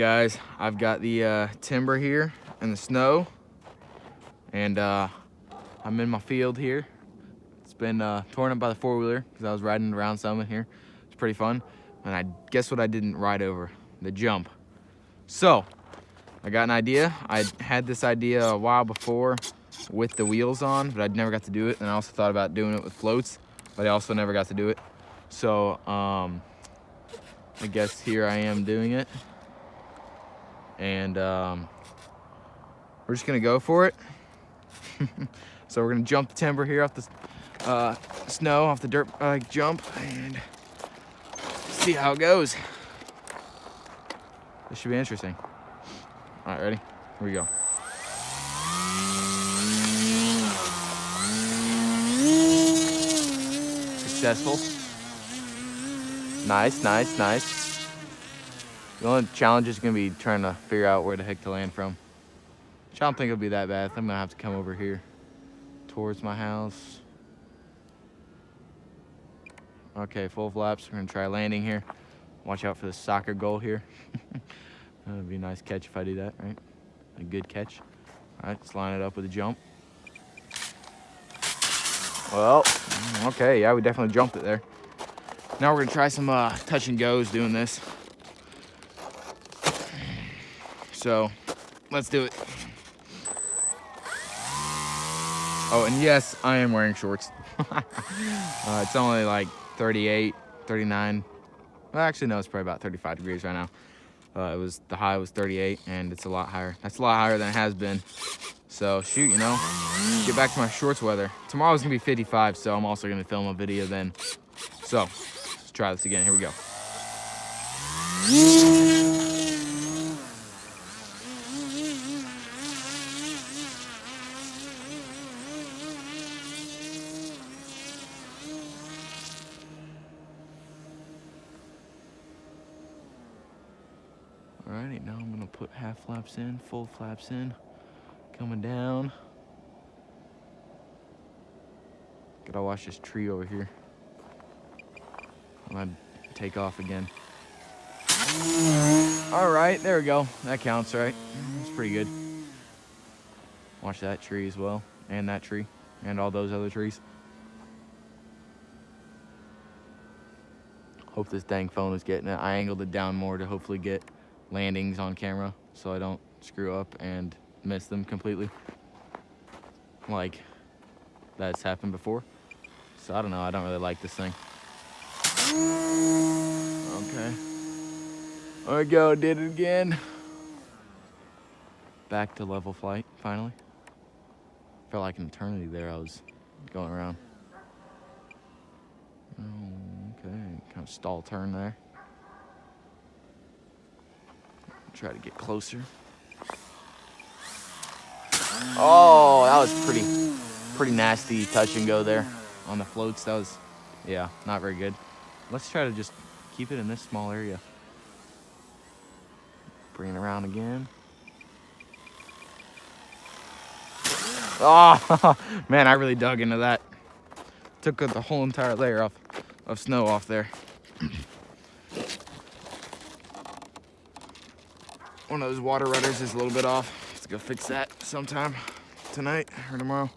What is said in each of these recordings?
guys, I've got the timber here in the snow, and I'm in my field here. It's been torn up by the four-wheeler because I was riding around some in here. It's pretty fun. And I guess what I didn't ride over? The jump. So I got an idea. I had this idea a while before with the wheels on, but I'd never got to do it. And I also thought about doing it with floats, but I also never got to do it. So I guess here I am doing it. And we're just gonna go for it. So we're gonna jump the timber here off the snow, off the dirt bike jump, and see how it goes. This should be interesting. All right, ready? Here we go. Successful. Nice, nice, nice. The only challenge is gonna be trying to figure out where the heck to land from. Which I don't think it'll be that bad. I'm gonna have to come over here towards my house. Okay, full flaps. We're gonna try landing here. Watch out for the soccer goal here. That would be a nice catch if I do that, right? A good catch. All right, let's line it up with a jump. Well, okay, yeah, we definitely jumped it there. Now we're gonna try some touch and goes doing this. So, let's do it. Oh, and yes, I am wearing shorts. It's only like 38, 39. Well, actually, no, it's probably about 35 degrees right now. The high was 38, and it's a lot higher. That's a lot higher than it has been. So, shoot, you know, get back to my shorts weather. Tomorrow's gonna be 55, so I'm also gonna film a video then. So, let's try this again. Here we go. Alrighty, now I'm gonna put half flaps in, full flaps in, coming down. Gotta watch this tree over here. I'm gonna take off again. Alright, there we go. That counts, right? That's pretty good. Watch that tree as well, and that tree, and all those other trees. Hope this dang phone is getting it. I angled it down more to hopefully get landings on camera so I don't screw up and miss them completely, like that's happened before. So I don't know, I don't really like this thing. Okay, there we go, did it again. Back to level flight finally. Felt like an eternity there. I was going around. Oh, okay, kind of stall turn there. Try to get closer. Oh, that was pretty nasty touch and go there on the floats. That was, yeah, not very good. Let's try to just keep it in this small area. Bring it around again. Oh, man, I really dug into that. Took the whole entire layer of snow off there. One of those water rudders is a little bit off. Let's go fix that sometime tonight or tomorrow.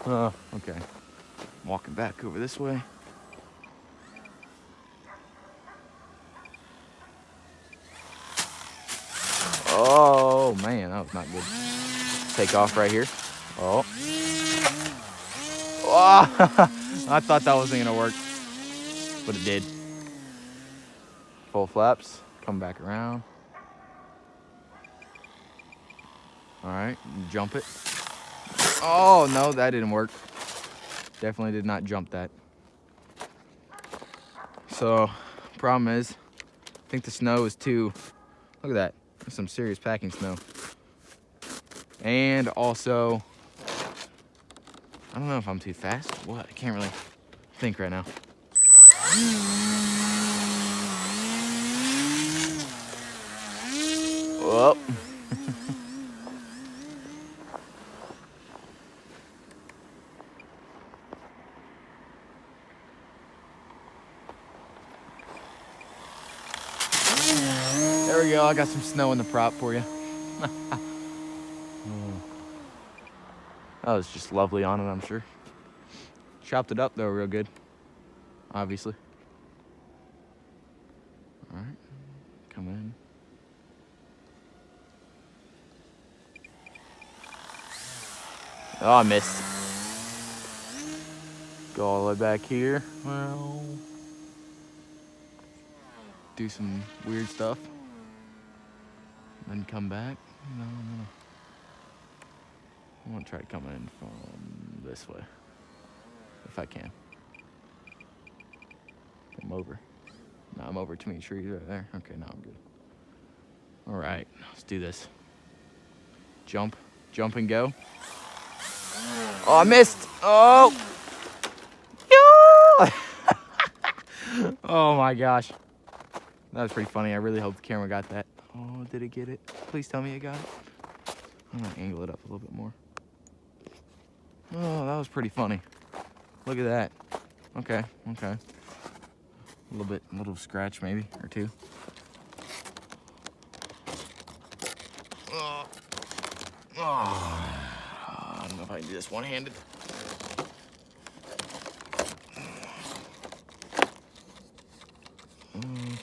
Oh, okay. Walking back over this way. Oh man, that was not good. Take off right here. Oh. Oh, I thought that wasn't gonna work, but it did. Full flaps, come back around. All right, jump it. Oh no, that didn't work. Definitely did not jump that. So, problem is, I think the snow is too, look at that. There's some serious packing snow. And also, I don't know if I'm too fast or what. I can't really think right now. Whoa. we go. I got some snow in the prop for you. That was just lovely on it, I'm sure. Chopped it up though real good, obviously. All right, come in. Oh, I missed. Go all the way back here. Well, do some weird stuff. Then come back. No, I'm gonna try to come in from this way, if I can. I'm over. No, I'm over too many trees right there. Okay, now I'm good. All right, let's do this. Jump and go. Oh, I missed. Oh. Yeah. Oh my gosh. That was pretty funny. I really hope the camera got that. Oh, did it get it? Please tell me it got it. I'm gonna angle it up a little bit more. Oh, that was pretty funny. Look at that. Okay. A little scratch maybe, or two. I don't know if I can do this one-handed.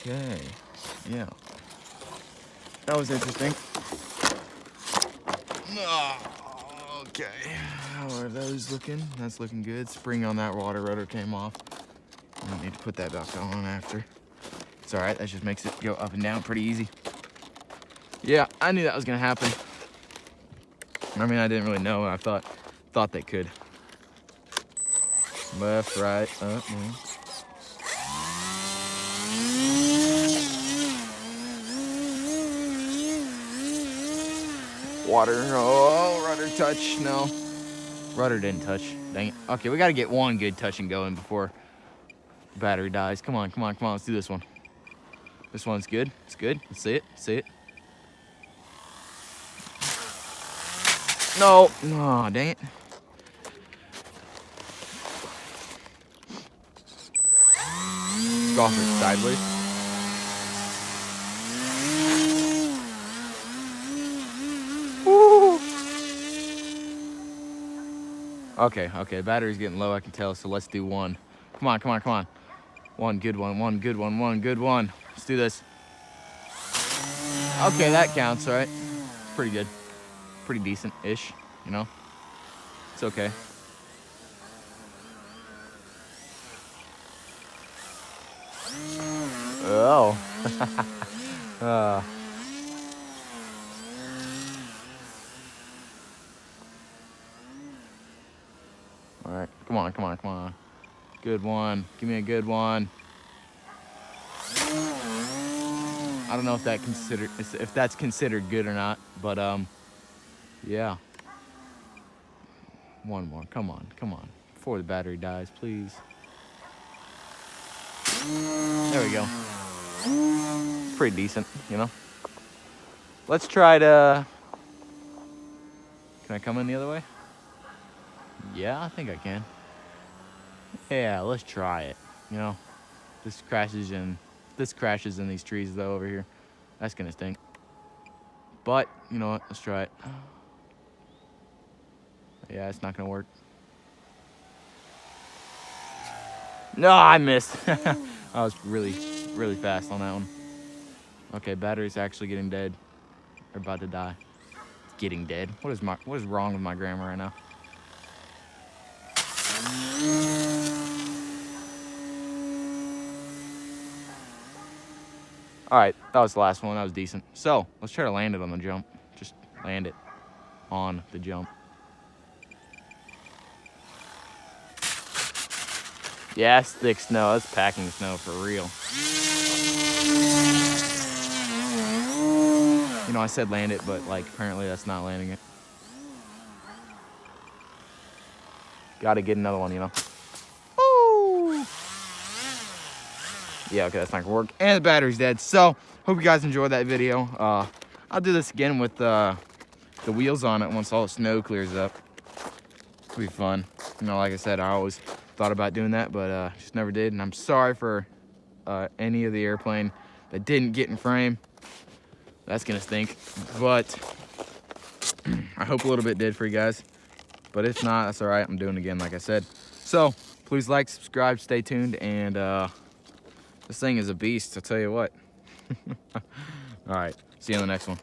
Okay, yeah. That was interesting. Okay, how are those looking? That's looking good. Spring on that water rudder came off. I don't need to put that back on after. It's all right, that just makes it go up and down pretty easy. Yeah, I knew that was gonna happen. I mean, I didn't really know. I thought they could. Left, right, up, Water. Oh, rudder touch. No. Rudder didn't touch. Dang it. Okay, we got to get one good touch and going before the battery dies. Come on. Let's do this one. This one's good. It's good. Let's see it. No. Oh, dang it. Go off it sideways. Woo. Okay, battery's getting low, I can tell, so let's do one. Come on. One good one. Let's do this. Okay, that counts, all right? Pretty good. Pretty decent-ish, you know? It's okay. Oh. All right, come on. Good one. Give me a good one. I don't know if that's considered good or not, but yeah. One more. Come on. Before the battery dies, please. There we go. Pretty decent, you know. Let's try to. Can I come in the other way? Yeah, I think I can. Yeah, let's try it. You know, this crashes in these trees though over here. That's gonna stink. But you know what? Let's try it. Yeah, it's not gonna work. No, I missed. I was really fast on that one. Okay, battery's actually getting dead. Or about to die. It's getting dead. What is wrong with my grammar right now? All right, that was the last one. That was decent. So let's try to land it on the jump. Just land it on the jump. Yeah, it's thick snow. That's packing snow for real. You know, I said land it, but like apparently that's not landing it. Gotta get another one, you know. Ooh. Yeah, okay, that's not gonna work. And the battery's dead. So, hope you guys enjoyed that video. I'll do this again with the wheels on it once all the snow clears up. It'll be fun. You know, like I said, I always thought about doing that, but just never did. And I'm sorry for any of the airplane that didn't get in frame. That's gonna stink. But I hope a little bit did for you guys. But if not, that's all right. I'm doing it again, like I said. So please like, subscribe, stay tuned, and this thing is a beast, I'll tell you what. All right, see you on the next one.